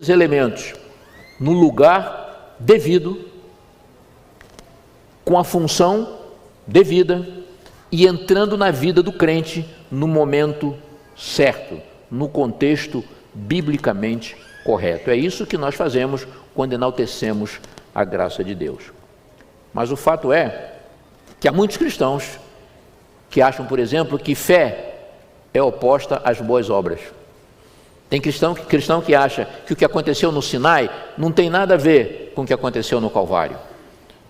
elementos no lugar devido, com a função devida e entrando na vida do crente no momento certo, no contexto biblicamente correto. É isso que nós fazemos quando enaltecemos a graça de Deus. Mas o fato é que há muitos cristãos que acham, por exemplo, que fé é oposta às boas obras. Tem cristão que acha que o que aconteceu no Sinai não tem nada a ver com o que aconteceu no Calvário.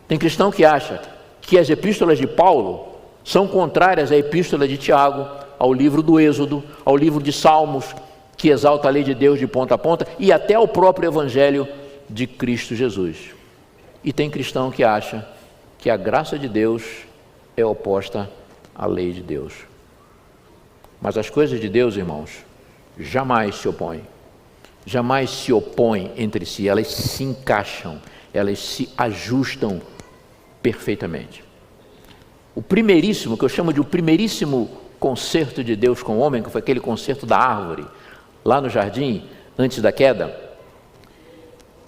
Tem cristão que acha que as epístolas de Paulo são contrárias à epístola de Tiago, ao livro do Êxodo, ao livro de Salmos, que exalta a lei de Deus de ponta a ponta, e até ao próprio Evangelho de Cristo Jesus. E tem cristão que acha que a graça de Deus é oposta à lei de Deus. Mas as coisas de Deus, irmãos, jamais se opõem entre si, elas se encaixam, elas se ajustam perfeitamente. O primeiríssimo, que eu chamo de o primeiríssimo concerto de Deus com o homem, que foi aquele concerto da árvore, lá no jardim, antes da queda,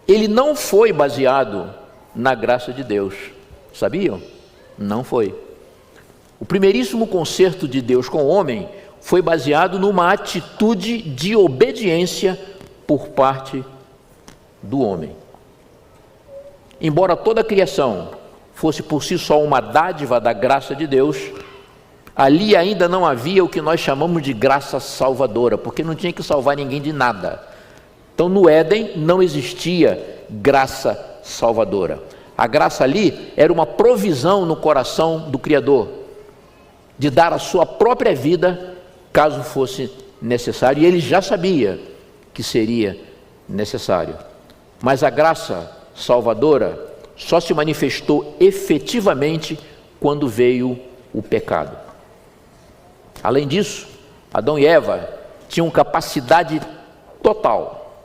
ele não foi baseado na graça de Deus, sabiam? Não foi. O primeiríssimo concerto de Deus com o homem foi baseado numa atitude de obediência por parte do homem. Embora toda a criação fosse por si só uma dádiva da graça de Deus, ali ainda não havia o que nós chamamos de graça salvadora, porque não tinha que salvar ninguém de nada. Então no Éden não existia graça salvadora. A graça ali era uma provisão no coração do Criador, de dar a sua própria vida caso fosse necessário, e ele já sabia que seria necessário. Mas a graça salvadora só se manifestou efetivamente quando veio o pecado. Além disso, Adão e Eva tinham capacidade total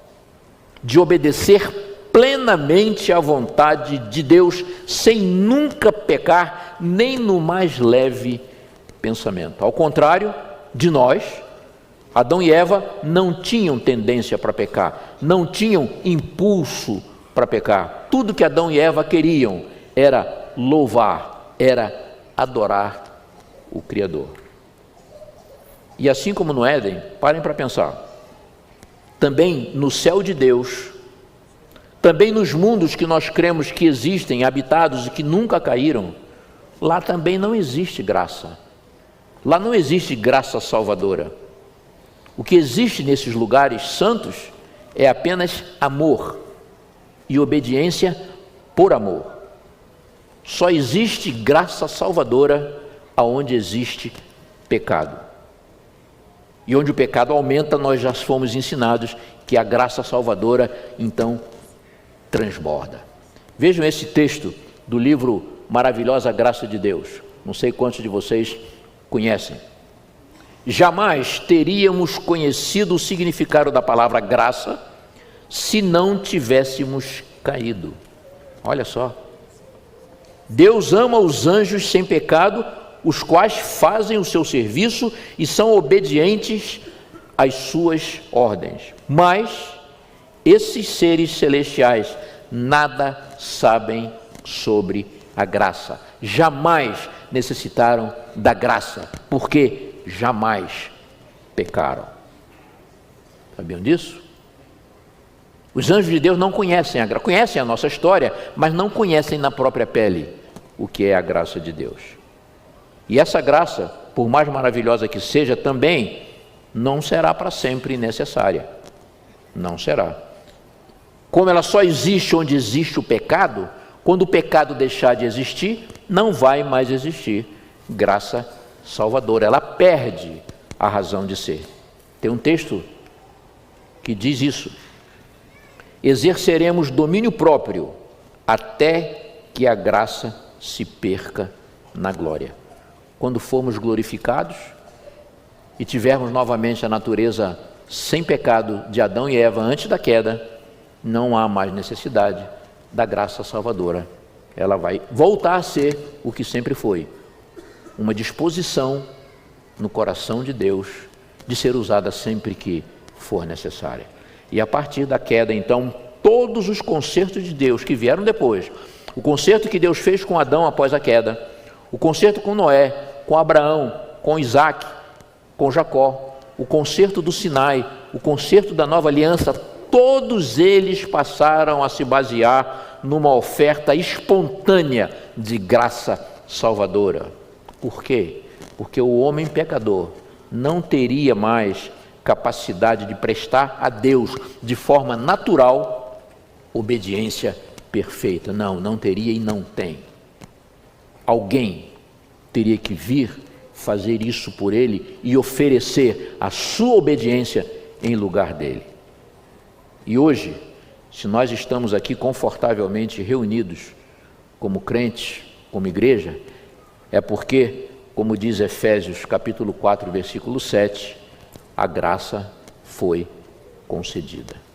de obedecer plenamente à vontade de Deus, sem nunca pecar, nem no mais leve pensamento. Ao contrário de nós, Adão e Eva não tinham tendência para pecar, não tinham impulso para pecar. Tudo que Adão e Eva queriam era louvar, era adorar o Criador. E assim como no Éden, parem para pensar, também no céu de Deus, também nos mundos que nós cremos que existem, habitados e que nunca caíram, lá também não existe graça. Lá não existe graça salvadora. O que existe nesses lugares santos é apenas amor e obediência por amor. Só existe graça salvadora aonde existe pecado. E onde o pecado aumenta, nós já fomos ensinados que a graça salvadora então transborda. Vejam esse texto do livro Maravilhosa Graça de Deus. Não sei quantos de vocês conhecem. Jamais teríamos conhecido o significado da palavra graça se não tivéssemos caído. Olha só. Deus ama os anjos sem pecado, os quais fazem o seu serviço e são obedientes às suas ordens. Mas esses seres celestiais nada sabem sobre a graça. Jamais necessitaram da graça, porque jamais pecaram. Sabiam disso? Os anjos de Deus não conhecem a graça, conhecem a nossa história, mas não conhecem na própria pele o que é a graça de Deus. E essa graça, por mais maravilhosa que seja, também não será para sempre necessária. Não será. Como ela só existe onde existe o pecado, quando o pecado deixar de existir, não vai mais existir graça salvadora. Ela perde a razão de ser. Tem um texto que diz isso. Exerceremos domínio próprio até que a graça se perca na glória. Quando formos glorificados e tivermos novamente a natureza sem pecado de Adão e Eva antes da queda, não há mais necessidade da graça salvadora. Ela vai voltar a ser o que sempre foi, uma disposição no coração de Deus de ser usada sempre que for necessária. E a partir da queda, então, todos os concertos de Deus que vieram depois, o concerto que Deus fez com Adão após a queda, o concerto com Noé, com Abraão, com Isaac, com Jacó, o concerto do Sinai, o concerto da nova aliança, todos eles passaram a se basear numa oferta espontânea de graça salvadora. Por quê? Porque o homem pecador não teria mais capacidade de prestar a Deus de forma natural obediência perfeita. Não teria e não tem. Alguém teria que vir fazer isso por ele e oferecer a sua obediência em lugar dele. E hoje, se nós estamos aqui confortavelmente reunidos como crentes, como igreja, é porque, como diz Efésios capítulo 4, versículo 7, a graça foi concedida.